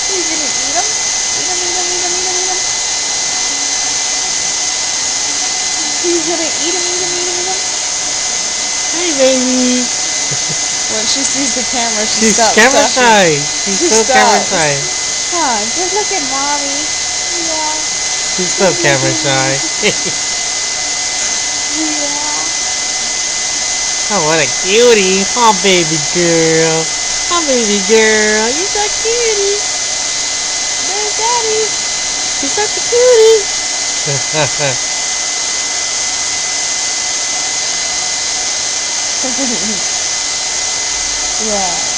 He's gonna eat him. Eat him, eat him, eat him, eat him, eat him. He's gonna eat him, eat him, eat him, eat him. Hi, baby. When she sees the camera, she She's stops camera talking. shy. She's so camera stops. shy. Huh, just look at mommy. Yeah. She's so camera shy. Yeah. Oh, what a cutie. Oh, baby girl. Oh, baby girl. You're so cutie. There's daddy. You're such a cutie. Yeah.